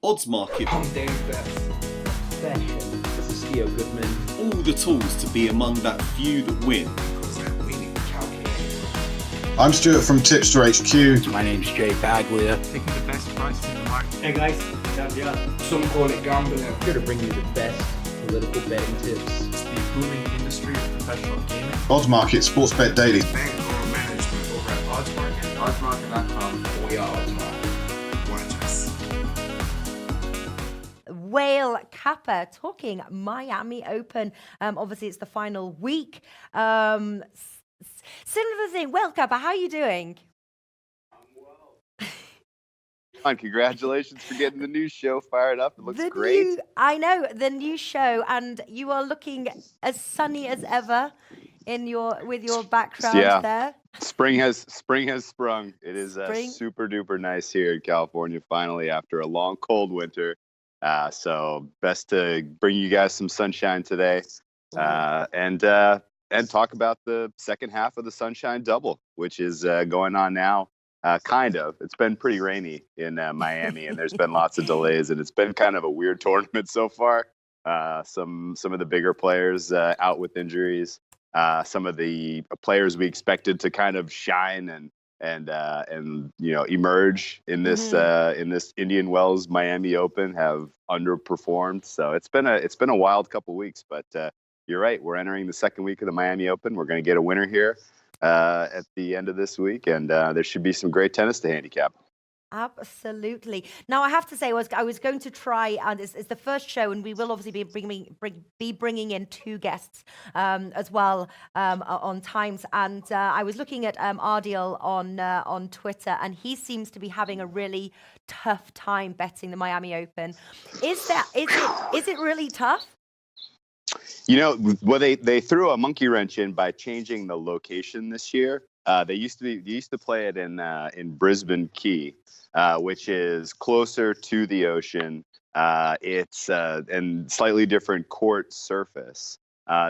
odds market, I'm Dave Best. Fashion. This is Theo Goodman. all the tools to be among that few that win. Because that winning calculator. I'm Stuart from Tipster HQ. My name's Jay Baglia. Taking the best price in the market. Hey guys, Javier. Some call it gambling. Here to bring you the best political betting tips. It's the booming industry of professional gaming. Odds Market, Sports Bet Daily. Bankroll management over at Oddsmarket. Oddsmarket.com. We are Oddsmarket. Watch us. Whale Kappa talking Miami Open. Obviously, it's the final week. Similar thing. Whale Kappa, how are you doing? Congratulations for getting the new show fired up. It looks great. I know, the new show, and you are looking as sunny as ever with your background there. Spring has sprung. It is Spring. super duper nice here in California finally after a long cold winter. So best to bring you guys some sunshine today, and talk about the second half of the Sunshine Double, which is going on now. Kind of. It's been pretty rainy in Miami, and there's been lots of delays, and it's been kind of a weird tournament so far. Some of the bigger players out with injuries. Some of the players we expected to kind of shine and emerge in this Indian Wells Miami Open have underperformed. So it's been a wild couple weeks, but you're right. We're entering the second week of the Miami Open. We're going to get a winner here at the end of this week, and there should be some great tennis to handicap. Absolutely. Now, I have to say, I was going to try, and it's the first show, and we will obviously be bringing in two guests as well on times. And I was looking at Ardil on Twitter, and he seems to be having a really tough time betting the Miami Open. Is it really tough? Well, they threw a monkey wrench in by changing the location this year. They used to play it in Brisbane Key, which is closer to the ocean. It's and slightly different court surface.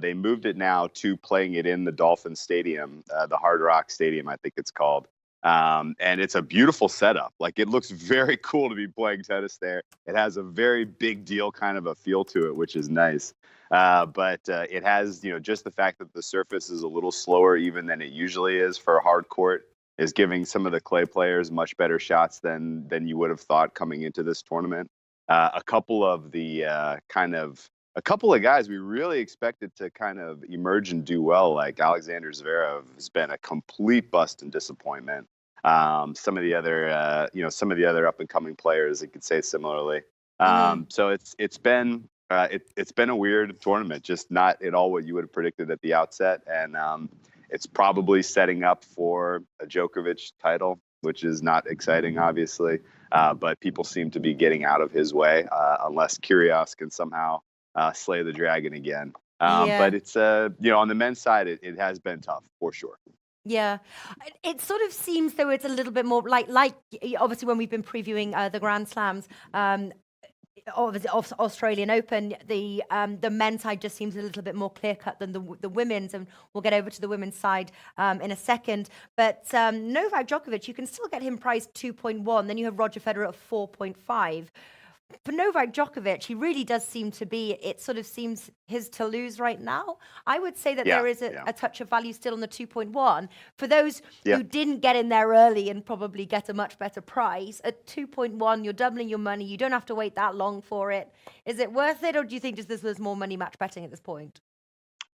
They moved it now to playing it in the Dolphin Stadium, the Hard Rock Stadium, I think it's called. And it's a beautiful setup. Like, it looks very cool to be playing tennis there. It has a very big deal kind of a feel to it, which is nice. But it has, just the fact that the surface is a little slower even than it usually is for a hard court is giving some of the clay players much better shots than you would have thought coming into this tournament. A couple of guys we really expected to kind of emerge and do well, like Alexander Zverev, has been a complete bust and disappointment. Some of the other up and coming players, you could say similarly. So it's been a weird tournament, just not at all what you would have predicted at the outset, and it's probably setting up for a Djokovic title, which is not exciting, obviously. But people seem to be getting out of his way, unless Kyrgios can somehow slay the dragon again. But it's on the men's side, it has been tough for sure. Yeah, it sort of seems though it's a little bit more like obviously when we've been previewing the Grand Slams. Obviously, Australian Open, the men's side just seems a little bit more clear cut than the women's, and we'll get over to the women's side in a second. But Novak Djokovic, you can still get him priced 2.1. Then you have Roger Federer at 4.5. For Novak Djokovic, he really does seem to be, it sort of seems his to lose right now. I would say that there is a touch of value still on the 2.1. For those who didn't get in there early and probably get a much better price, at 2.1, you're doubling your money. You don't have to wait that long for it. Is it worth it, or do you think there's more money match betting at this point?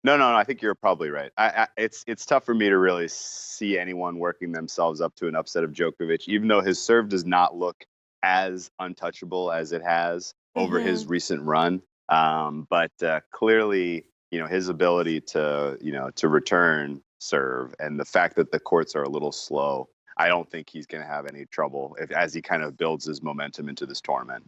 No, I think you're probably right. It's tough for me to really see anyone working themselves up to an upset of Djokovic, even though his serve does not look as untouchable as it has over his recent run. But clearly, his ability to return serve and the fact that the courts are a little slow, I don't think he's going to have any trouble as he kind of builds his momentum into this tournament.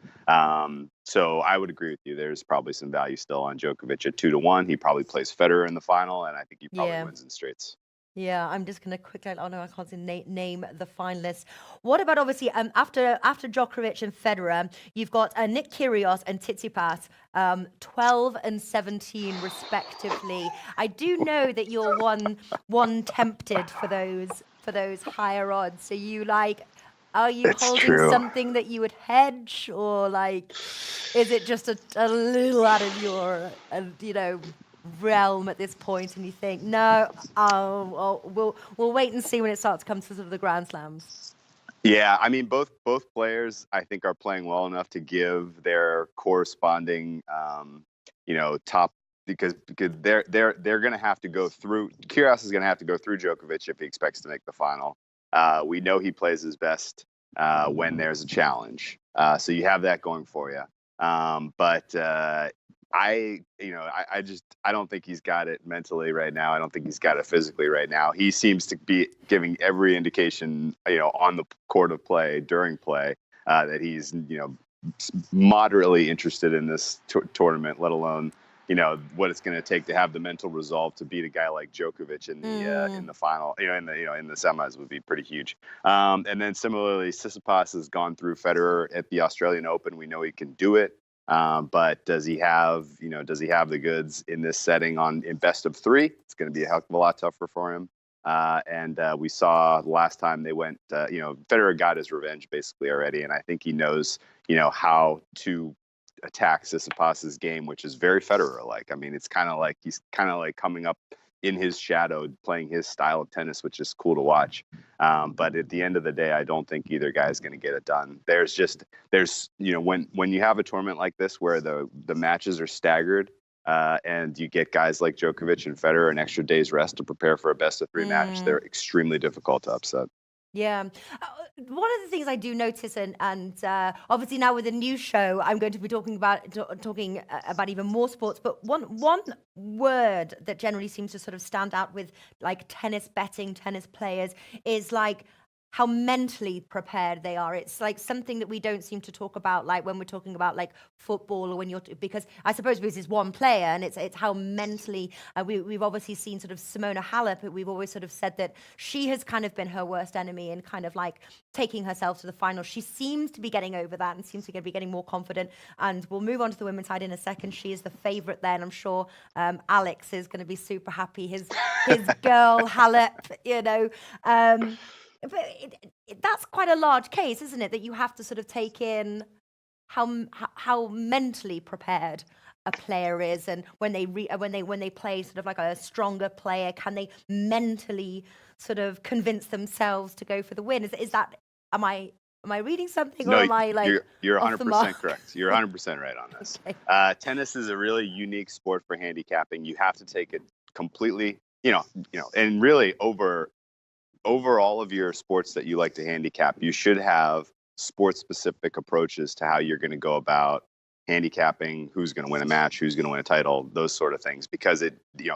So I would agree with you. There's probably some value still on Djokovic at 2-1. He probably plays Federer in the final, and I think he probably wins in straights. Yeah, I'm just going to quickly, oh no, I can't name the finalists. What about, obviously, after Djokovic and Federer, you've got Nick Kyrgios and Tsitsipas, 12 and 17 respectively. I do know that you're one tempted for those higher odds. So you Are you It's holding true. something that you would hedge, or like, is it just a little out of your, realm at this point, and you think, no, well, we'll wait and see when it starts to come to sort of the Grand Slams? Yeah, I mean, both players I think are playing well enough to give their corresponding, top, because they're going to have to go through. Kyrgios is going to have to go through Djokovic if he expects to make the final. We know he plays his best when there's a challenge, so you have that going for you. But I don't think he's got it mentally right now. I don't think he's got it physically right now. He seems to be giving every indication, on the court of play, during play, that he's, moderately interested in this tournament, let alone, what it's going to take to have the mental resolve to beat a guy like Djokovic in the final, in the semis would be pretty huge. And then similarly, Tsitsipas has gone through Federer at the Australian Open. We know he can do it. But does he have the goods in this setting in best of three? It's going to be a heck of a lot tougher for him. And we saw last time they went, Federer got his revenge basically already. And I think he knows, how to attack Tsitsipas's game, which is very Federer-like. I mean, it's kind of like he's kind of like coming up in his shadow, playing his style of tennis, which is cool to watch. But at the end of the day, I don't think either guy is going to get it done. There's when you have a tournament like this where the matches are staggered, and you get guys like Djokovic and Federer an extra day's rest to prepare for a best of three match, they're extremely difficult to upset. Yeah. One of the things I do notice, and obviously now with the new show, I'm going to be talking about even more sports. But one word that generally seems to sort of stand out with like tennis betting, tennis players is like how mentally prepared they are. It's like something that we don't seem to talk about, like when we're talking about like football, or because I suppose this is one player, and it's how mentally we've obviously seen sort of Simona Halep. We've always sort of said that she has kind of been her worst enemy in kind of like taking herself to the final. She seems to be getting over that and seems to be getting more confident. And we'll move on to the women's side in a second. She is the favorite there, and I'm sure Alex is going to be super happy. His girl Halep, But that's quite a large case, isn't it? That you have to sort of take in how mentally prepared a player is, and when they play sort of like a stronger player, can they mentally sort of convince themselves to go for the win? Is that am I reading something, or am I like you're off the 100% mark? correct. You're 100% right on this. Okay. Tennis is a really unique sport for handicapping. You have to take it completely, and really over all of your sports that you like to handicap, you should have sport-specific approaches to how you're going to go about handicapping who's going to win a match, who's going to win a title, those sort of things, because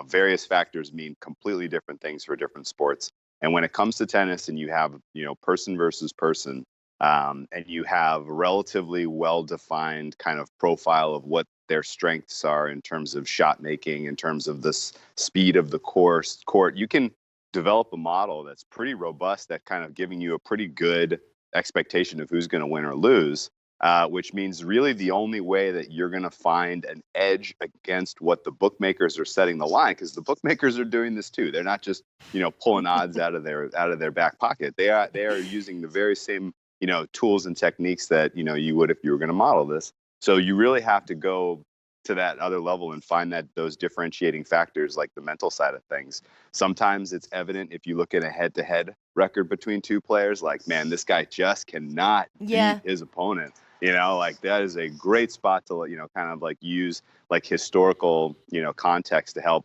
various factors mean completely different things for different sports. And when it comes to tennis, and you have person versus person, and you have relatively well-defined kind of profile of what their strengths are in terms of shot making, in terms of the speed of the court, you can develop a model that's pretty robust, that kind of giving you a pretty good expectation of who's going to win or lose, which means really the only way that you're going to find an edge against what the bookmakers are setting the line, because the bookmakers are doing this too. They're not just pulling odds out of their back pocket. They are using the very same tools and techniques that you would if you were going to model this. So you really have to go to that other level and find those differentiating factors, like the mental side of things. Sometimes it's evident if you look at a head-to-head record between two players, like, man, this guy just cannot beat his opponent. Like that is a great spot to kind of like use like historical context to help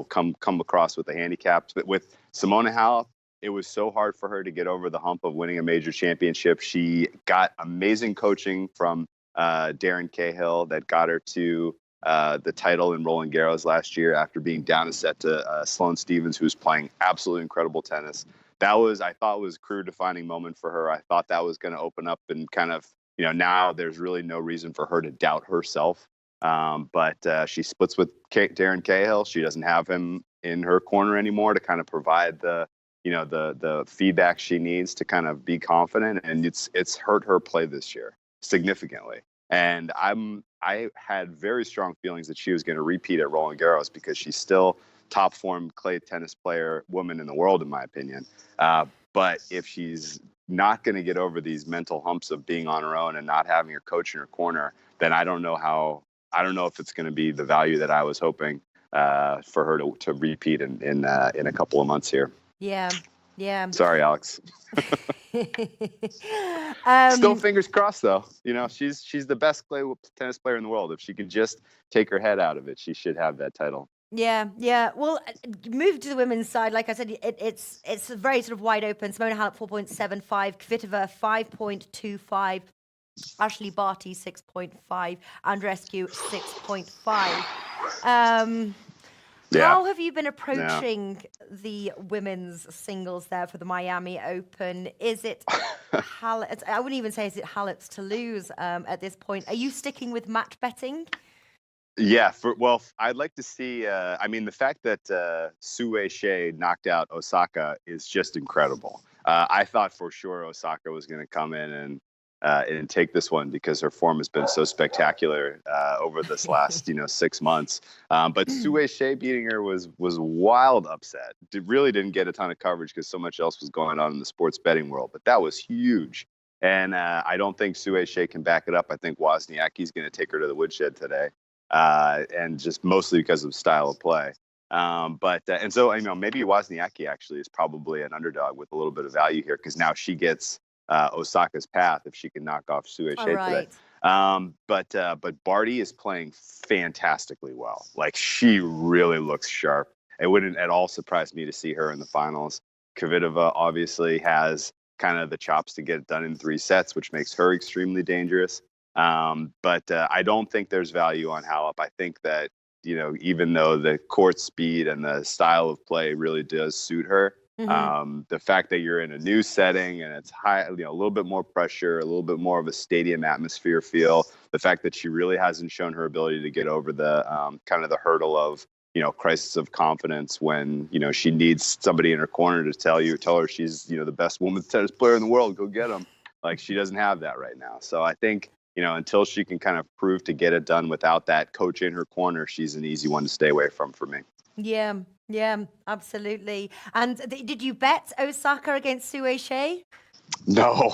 come across with the handicaps. But with Simona Halep, it was so hard for her to get over the hump of winning a major championship. She got amazing coaching from Darren Cahill that got her to the title in Roland Garros last year after being down a set to Sloane Stephens, who's playing absolutely incredible tennis. I thought was a career-defining moment for her. I thought that was going to open up and kind of, now there's really no reason for her to doubt herself. But she splits with Darren Cahill. She doesn't have him in her corner anymore to kind of provide the feedback she needs to kind of be confident. And it's hurt her play this year significantly. And I had very strong feelings that she was going to repeat at Roland Garros, because she's still top form clay tennis player woman in the world, in my opinion. But if she's not going to get over these mental humps of being on her own and not having her coach in her corner, then I don't know if it's going to be the value that I was hoping for her to repeat in a couple of months here. Yeah. Sorry, Alex. Still fingers crossed, though. She's the best tennis player in the world. If she could just take her head out of it, she should have that title. Yeah. Well, move to the women's side. Like I said, it's very sort of wide open. Simona Halep 4.75, Kvitova 5.25, Ashley Barty 6.5, Andreescu 6.5. How have you been approaching the women's singles there for the Miami Open? Is it Halep? I wouldn't even say is it Halep's to lose at this point. Are you sticking with match betting? Yeah, I'd like to see. The fact that Sue Shea knocked out Osaka is just incredible. I thought for sure Osaka was going to come in and take this one because her form has been so spectacular over this last 6 months. But Sue Shea beating her was a wild upset. It really didn't get a ton of coverage because so much else was going on in the sports betting world. But that was huge. And I don't think Sue Shea can back it up. I think Wozniacki's going to take her to the woodshed today. And just mostly because of style of play. And so maybe Wozniacki actually is probably an underdog with a little bit of value here because now she gets Osaka's path if she can knock off Sue Shea today. But Barty is playing fantastically well. Like, she really looks sharp. It wouldn't at all surprise me to see her in the finals. Kvitova obviously has kind of the chops to get it done in 3 sets, which makes her extremely dangerous. But I don't think there's value on Halep. I think that, even though the court speed and the style of play really does suit her, the fact that you're in a new setting and it's high, a little bit more pressure, a little bit more of a stadium atmosphere feel, the fact that she really hasn't shown her ability to get over the kind of the hurdle of, crisis of confidence when, she needs somebody in her corner to tell her she's, the best women's tennis player in the world, go get them. Like, she doesn't have that right now. So I think, until she can kind of prove to get it done without that coach in her corner, she's an easy one to stay away from for me. Yeah, absolutely. And did you bet Osaka against Sue Shea? No,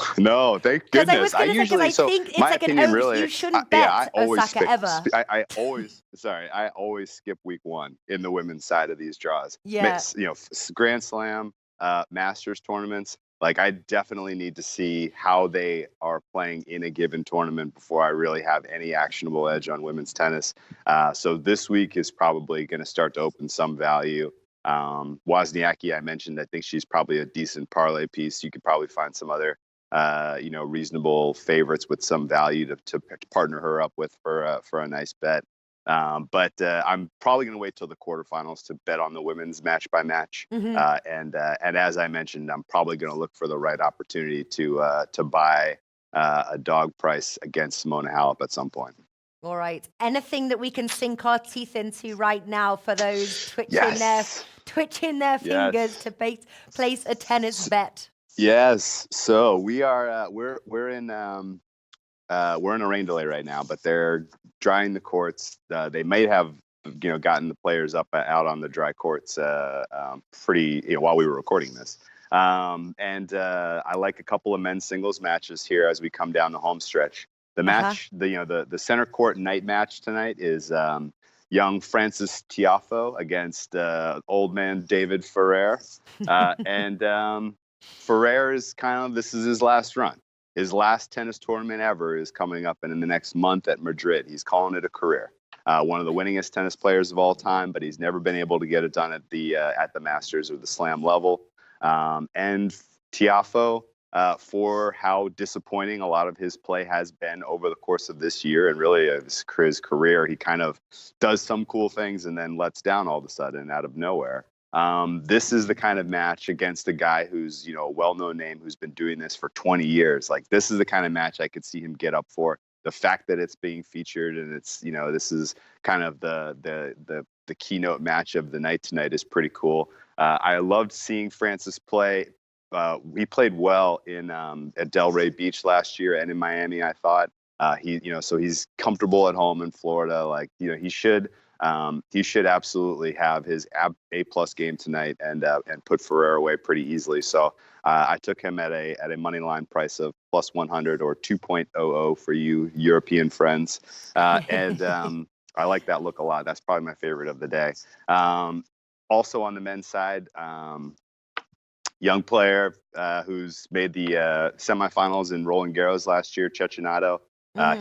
thank goodness. I think it's my like opinion really, you shouldn't bet Osaka ever. I always skip week 1 in the women's side of these draws. Yeah. Grand Slam, Masters tournaments. Like, I definitely need to see how they are playing in a given tournament before I really have any actionable edge on women's tennis. So this week is probably going to start to open some value. Wozniacki, I mentioned, I think she's probably a decent parlay piece. You could probably find some other, reasonable favorites with some value to partner her up with for a nice bet. But I'm probably going to wait till the quarterfinals to bet on the women's match by match. And as I mentioned, I'm probably going to look for the right opportunity to buy a dog price against Simona Halep at some point. All right. Anything that we can sink our teeth into right now for those twitching their fingers to place a tennis bet? Yes. So we are we're in a rain delay right now, but they're drying the courts. They may have gotten the players out on the dry courts pretty while we were recording this. And I like a couple of men's singles matches here as we come down the home stretch. The match, the center court night match tonight is young Francis Tiafoe against old man David Ferrer. And Ferrer is this is his last run. His last tennis tournament ever is coming up in the next month at Madrid. He's calling it a career. One of the winningest tennis players of all time, but he's never been able to get it done at the Masters or the Slam level. And Tiafoe, for how disappointing a lot of his play has been over the course of this year and really his career, he kind of does some cool things and then lets down all of a sudden out of nowhere. This is the kind of match against a guy who's, a well-known name who's been doing this for 20 years. Like, this is the kind of match I could see him get up for. The fact that it's being featured and it's, this is kind of the keynote match of the night tonight is pretty cool. I loved seeing Francis play. He played well in at Delray Beach last year and in Miami, I thought. So he's comfortable at home in Florida. Like, he should absolutely have his A+ game tonight and put Ferrer away pretty easily. So I took him at a money line price of plus 100 or 2.00 for you European friends, and I like that look a lot. That's probably my favorite of the day. Also on the men's side, young player who's made the semifinals in Roland Garros last year, Cecchinato.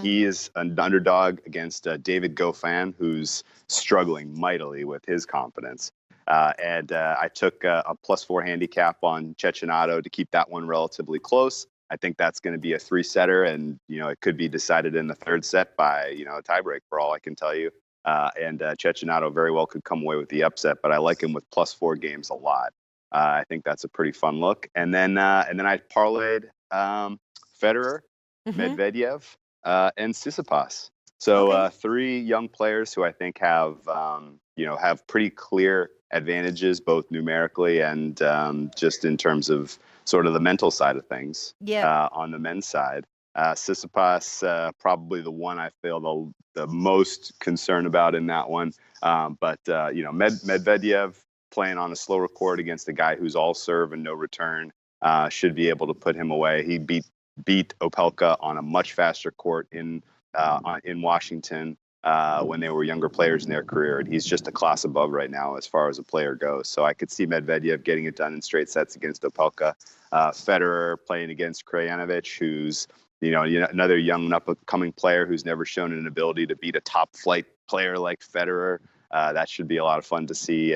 He is an underdog against David Goffin, who's struggling mightily with his confidence. And I took a +4 handicap on Cecchinato to keep that one relatively close. I think that's going to be a 3-setter, and it could be decided in the 3rd set by a tiebreak for all I can tell you. And Cecchinato very well could come away with the upset, but I like him with +4 games a lot. I think that's a pretty fun look. And then I parlayed Federer, Medvedev, and Tsitsipas. So 3 young players who I think have have pretty clear advantages, both numerically and just in terms of sort of the mental side of things. On the men's side, Tsitsipas probably the one I feel the most concerned about in that one. But Medvedev playing on a slower court against a guy who's all serve and no return should be able to put him away. He beat Opelka on a much faster court in Washington when they were younger players in their career, and he's just a class above right now as far as a player goes. So I could see Medvedev getting it done in straight sets against Opelka. Federer playing against Krajinovic, who's another young and up-and-coming player who's never shown an ability to beat a top-flight player like Federer. That should be a lot of fun to see.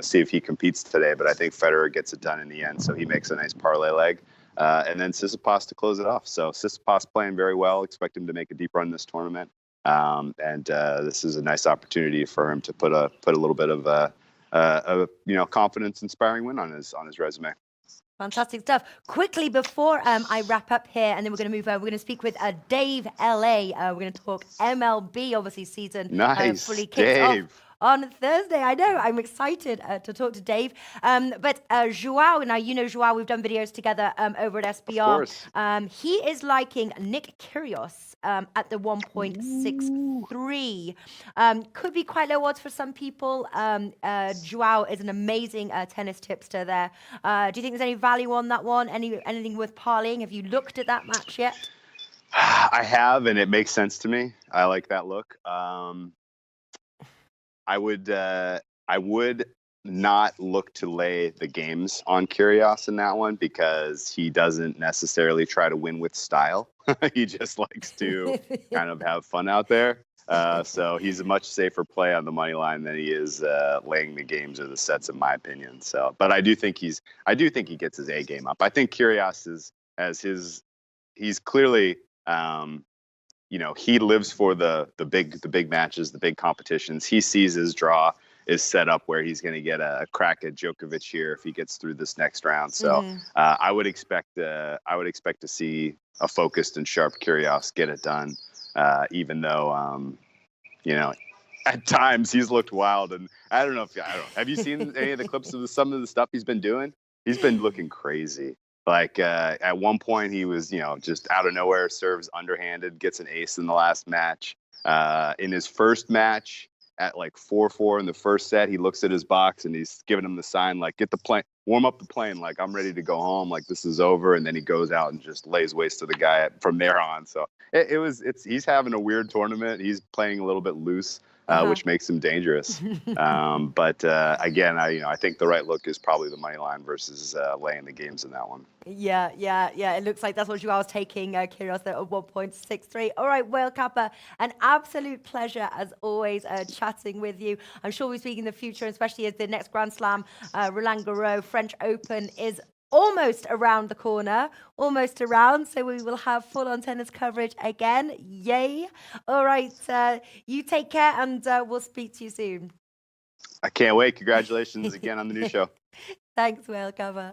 See if he competes today. But I think Federer gets it done in the end, so he makes a nice parlay leg. And then Tsitsipas to close it off. So Tsitsipas playing very well. Expect him to make a deep run this tournament. And this is a nice opportunity for him to put a little bit of confidence-inspiring win on his resume. Fantastic stuff. Quickly before I wrap up here, and then we're going to move over, we're going to speak with Dave LA. We're going to talk MLB, obviously season fully kicks off on Thursday. I know. I'm excited to talk to Dave. But Joao, now Joao, we've done videos together over at SBR. He is liking Nick Kyrgios at the 1.63. Could be quite low odds for some people. Joao is an amazing tennis tipster there. Do you think there's any value on that one? Anything worth parlaying? Have you looked at that match yet? I have, and it makes sense to me. I like that look. I would not look to lay the games on Kyrgios in that one because he doesn't necessarily try to win with style. He just likes to kind of have fun out there. So he's a much safer play on the money line than he is laying the games or the sets, in my opinion. So, but I do think he gets his A game up. I think Kyrgios he's clearly. He lives for the big matches, the big competitions. He sees his draw is set up where he's going to get a crack at Djokovic here if he gets through this next round. So I would expect to see a focused and sharp Kyrgios get it done, even though at times he's looked wild. And I don't know. Have you seen any of the clips of some of the stuff he's been doing? He's been looking crazy. Like at one point he was, just out of nowhere serves underhanded, gets an ace in the last match. In his first match at like 4-4 in the first set, he looks at his box and he's giving him the sign, like, get the plane, warm up the plane. Like, I'm ready to go home. Like, this is over. And then he goes out and just lays waste to the guy from there on. So he's having a weird tournament. He's playing a little bit loose. Which makes him dangerous. But again, I think the right look is probably the money line versus laying the games in that one. Yeah. It looks like that's what you are taking, Kyrgios, at 1.63. All right, Whale Kappa, an absolute pleasure as always chatting with you. I'm sure we'll speak in the future, especially as the next Grand Slam, Roland Garros French Open is almost around the corner, so we will have full-on tennis coverage again. Yay. All right, you take care, and we'll speak to you soon. I can't wait. Congratulations again on the new show. Thanks, Whale Cover.